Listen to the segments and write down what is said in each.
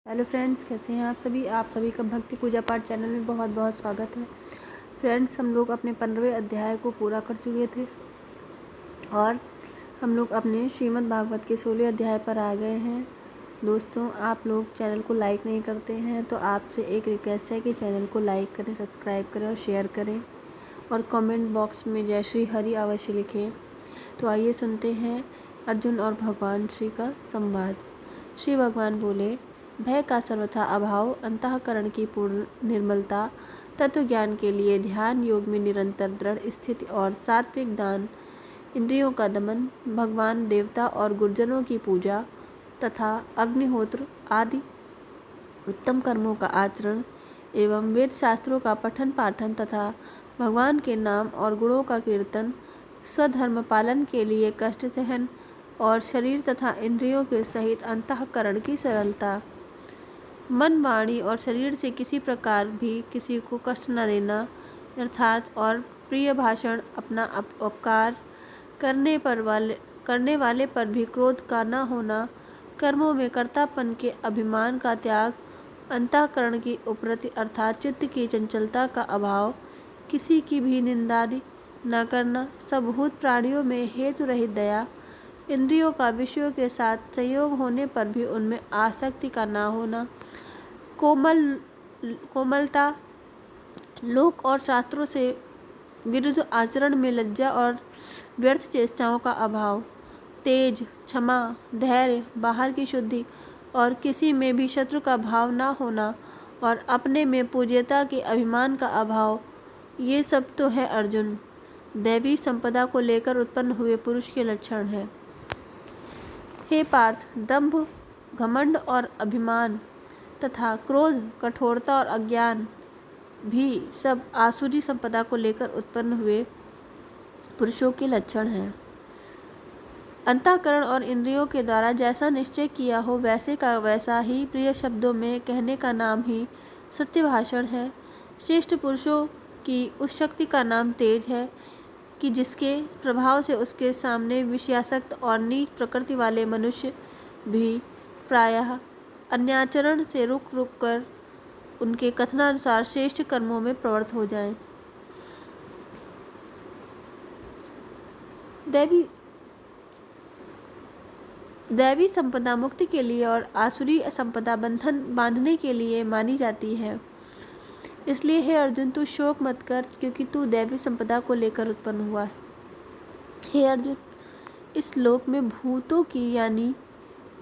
Hello friends, कैसे हैं आप सभी का भक्ति पूजा पाठ चैनल में बहुत बहुत स्वागत है। फ्रेंड्स, हम लोग अपने 15वें अध्याय को पूरा कर चुके थे और हम लोग अपने श्रीमद् भागवत के 16वें अध्याय पर आ गए हैं। दोस्तों, आप लोग चैनल को लाइक नहीं करते हैं तो आपसे एक रिक्वेस्ट है कि चैनल को लाइक करें, सब्सक्राइब करें और शेयर करें और कमेंट बॉक्स में जय श्री हरि अवश्य लिखें। तो आइए सुनते हैं अर्जुन और भगवान श्री का संवाद। श्री भगवान बोले, भय का सर्वथा अभाव, अंतःकरण की पूर्ण निर्मलता, तत्व ज्ञान के लिए ध्यान योग में निरंतर दृढ़ स्थिति और सात्विक दान, इंद्रियों का दमन, भगवान देवता और गुरुजनों की पूजा तथा अग्निहोत्र आदि उत्तम कर्मों का आचरण एवं वेद शास्त्रों का पठन पाठन तथा भगवान के नाम और गुणों का कीर्तन, स्वधर्म पालन के लिए कष्ट सहन और शरीर तथा इंद्रियों के सहित अंतःकरण की सरलता, मन वाणी और शरीर से किसी प्रकार भी किसी को कष्ट न देना, अर्थात और प्रिय भाषण, अपना उपकार करने वाले पर भी क्रोध का न होना, कर्मों में कर्तापन के अभिमान का त्याग, अंतःकरण की उपरति अर्थात चित्त की चंचलता का अभाव, किसी की भी निंदादि न करना, सब भूत प्राणियों में हेतु रहित दया, इंद्रियों का विषयों के साथ संयोग होने पर भी उनमें आसक्ति का न होना, कोमलता, लोक और शास्त्रों से विरुद्ध आचरण में लज्जा और व्यर्थ चेष्टाओं का अभाव, तेज, क्षमा, धैर्य, बाहर की शुद्धि और किसी में भी शत्रु का भाव न होना और अपने में पूज्यता के अभिमान का अभाव, ये सब तो है अर्जुन, दैवी संपदा को लेकर उत्पन्न हुए पुरुष के लक्षण है। हे पार्थ, दंभ, घमंड और अभिमान तथा क्रोध, कठोरता और अज्ञान भी सब आसुरी संपदा को लेकर उत्पन्न हुए पुरुषों के लक्षण हैं। अंतःकरण और इंद्रियों के द्वारा जैसा निश्चय किया हो वैसे का वैसा ही प्रिय शब्दों में कहने का नाम ही सत्य भाषण है। श्रेष्ठ पुरुषों की उस शक्ति का नाम तेज है कि जिसके प्रभाव से उसके सामने विषयासक्त और नीच प्रकृति वाले मनुष्य भी प्रायः अन्याचरण से रुक रुक कर उनके कथनानुसार श्रेष्ठ कर्मों में प्रवृत्त हो जाएं। दैवी संपदा मुक्ति के लिए और आसुरी संपदा बंधन बांधने के लिए मानी जाती है। इसलिए हे अर्जुन, तू शोक मत कर, क्योंकि तू दैवी संपदा को लेकर उत्पन्न हुआ है। हे अर्जुन, इस लोक में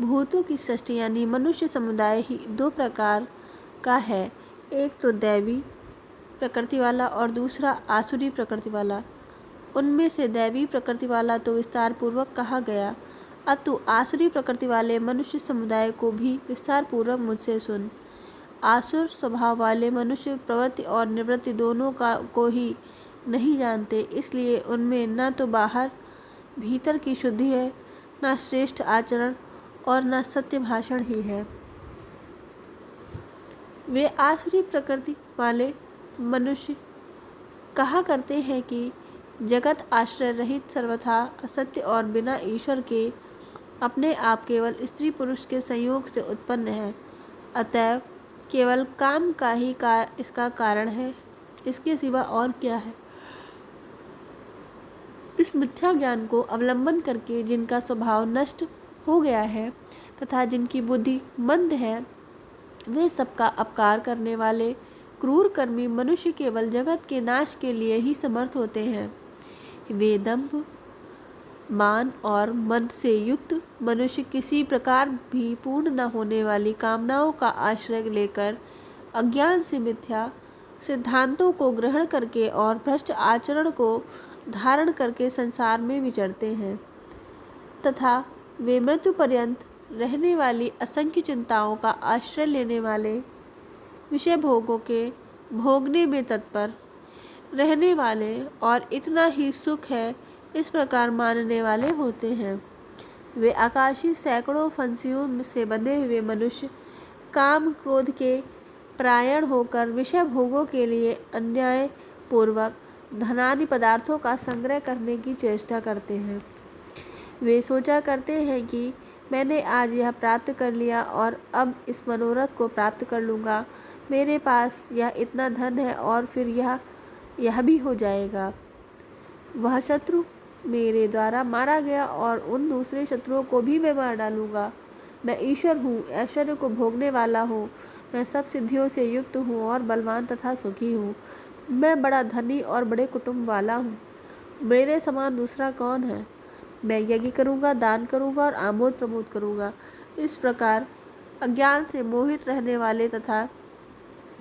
भूतों की सृष्टि यानी मनुष्य समुदाय ही दो प्रकार का है, एक तो दैवी प्रकृति वाला और दूसरा आसुरी प्रकृति वाला। उनमें से दैवी प्रकृति वाला तो विस्तार पूर्वक कहा गया, अब तू आसुरी प्रकृति वाले मनुष्य समुदाय को भी विस्तार पूर्वक मुझसे सुन। आसुर स्वभाव वाले मनुष्य प्रवृत्ति और निवृत्ति दोनों को ही नहीं जानते, इसलिए उनमें न तो बाहर भीतर की शुद्धि है, न श्रेष्ठ आचरण और न सत्य भाषण ही है। वे आसुरी प्रकृति वाले मनुष्य कहा करते हैं कि जगत आश्रय रहित सर्वथा असत्य और बिना ईश्वर के अपने आप केवल स्त्री पुरुष के संयोग से उत्पन्न है, अतएव केवल काम का ही इसका कारण है, इसके सिवा और क्या है। इस मिथ्या ज्ञान को अवलंबन करके जिनका स्वभाव नष्ट हो गया है तथा जिनकी बुद्धि मंद है, वे सबका अपकार करने वाले क्रूर कर्मी मनुष्य केवल जगत के नाश के लिए ही समर्थ होते हैं। वे दंभ, मान और मद से युक्त मनुष्य किसी प्रकार भी पूर्ण न होने वाली कामनाओं का आश्रय लेकर अज्ञान से मिथ्या सिद्धांतों को ग्रहण करके और भ्रष्ट आचरण को धारण करके संसार में विचरते हैं तथा वे मृत्यु पर्यंत रहने वाली असंख्य चिंताओं का आश्रय लेने वाले विषय भोगों के भोगने में तत्पर रहने वाले और इतना ही सुख है इस प्रकार मानने वाले होते हैं। वे आकाशीय सैकड़ों फंसियों से बंधे हुए मनुष्य काम क्रोध के परायण होकर विषय भोगों के लिए अन्याय पूर्वक धनादि पदार्थों का संग्रह करने की चेष्टा करते हैं। वे सोचा करते हैं कि मैंने आज यह प्राप्त कर लिया और अब इस मनोरथ को प्राप्त कर लूँगा। मेरे पास यह इतना धन है और फिर यह भी हो जाएगा। वह शत्रु मेरे द्वारा मारा गया और उन दूसरे शत्रुओं को भी मैं मार डालूँगा। मैं ईश्वर हूँ, ऐश्वर्य को भोगने वाला हूँ। मैं सब सिद्धियों से युक्त हूँ और बलवान तथा सुखी हूँ। मैं बड़ा धनी और बड़े कुटुंब वाला हूँ। मेरे समान दूसरा कौन है? मैं यज्ञ करूँगा, दान करूँगा और आमोद प्रमोद करूँगा। इस प्रकार अज्ञान से मोहित रहने वाले तथा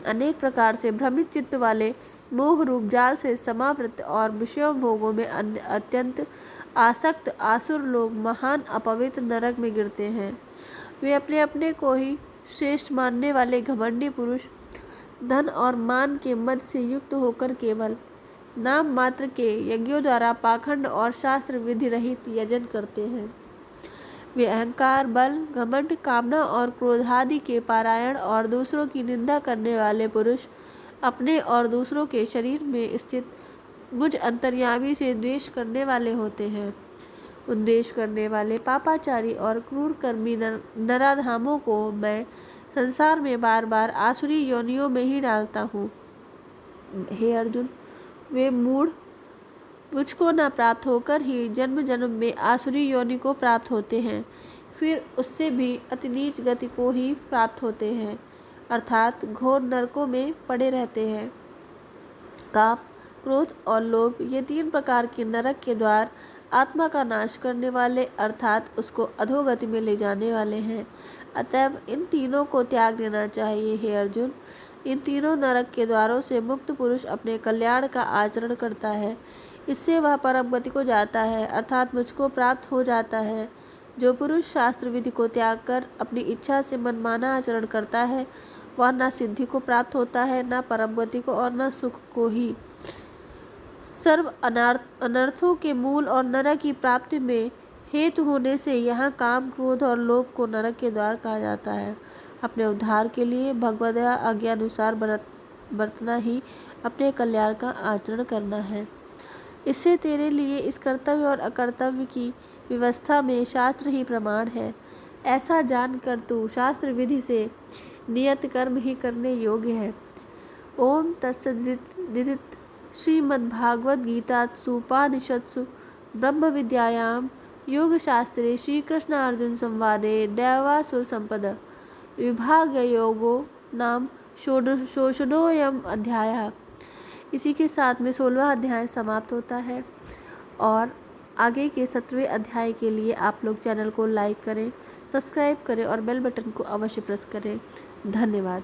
अनेक प्रकार से भ्रमित चित्त वाले मोह रूप जाल से समावृत और विषयों भोगों में अत्यंत आसक्त आसुर लोग महान अपवित्र नरक में गिरते हैं। वे अपने अपने को ही श्रेष्ठ मानने वाले घमंडी पुरुष धन और मान के मद से युक्त होकर केवल नाम मात्र के यज्ञों द्वारा पाखंड और शास्त्र विधि रहित यजन करते हैं। वे अहंकार, बल, घमंड, कामना और क्रोधादि के पारायण और दूसरों की निंदा करने वाले पुरुष अपने और दूसरों के शरीर में स्थित मुझ अंतर्यामी से द्वेष करने वाले होते हैं। उन द्वेष करने वाले पापाचारी और क्रूर कर्मी नराधामों को मैं संसार में बार बार आसुरी योनियों में ही डालता हूँ। हे अर्जुन, वे मूढ़ मुझको न प्राप्त होकर ही जन्म जन्म में आसुरी योनि को प्राप्त होते हैं, फिर उससे भी अति नीच गति को ही प्राप्त होते हैं, अर्थात घोर नरकों में पड़े रहते हैं। काम, क्रोध और लोभ, ये 3 प्रकार के नरक के द्वार आत्मा का नाश करने वाले अर्थात उसको अधोगति में ले जाने वाले हैं। अतएव इन तीनों को त्याग देना चाहिए। हे अर्जुन, इन तीनों नरक के द्वारों से मुक्त पुरुष अपने कल्याण का आचरण करता है। इससे वह परम गति को जाता है, अर्थात मुझको प्राप्त हो जाता है। जो पुरुष शास्त्र विधि को त्याग कर अपनी इच्छा से मनमाना आचरण करता है, वह न सिद्धि को प्राप्त होता है, न परम गति को और न सुख को ही। सर्व अनर्थों के मूल और नरक की प्राप्ति में हेतु होने से यहाँ काम, क्रोध और लोभ को नरक के द्वार कहा जाता है। अपने उद्धार के लिए भगवदया आज्ञा अनुसार बरतना ही अपने कल्याण का आचरण करना है। इससे तेरे लिए इस कर्तव्य और अकर्तव्य की व्यवस्था में शास्त्र ही प्रमाण है। ऐसा जानकर तू शास्त्र विधि से नियत कर्म ही करने योग्य है। ओम तत्सदित श्रीमद्भागवत गीतासुपनिषत्सु ब्रह्म विद्यायां योगशास्त्रे श्रीकृष्ण अर्जुन संवादे दैवासुर संपद विभाग योगो नाम षोडशोऽयम् अध्यायः। इसी के साथ में 16वां अध्याय समाप्त होता है और आगे के 17वें अध्याय के लिए आप लोग चैनल को लाइक करें, सब्सक्राइब करें और बेल बटन को अवश्य प्रेस करें। धन्यवाद।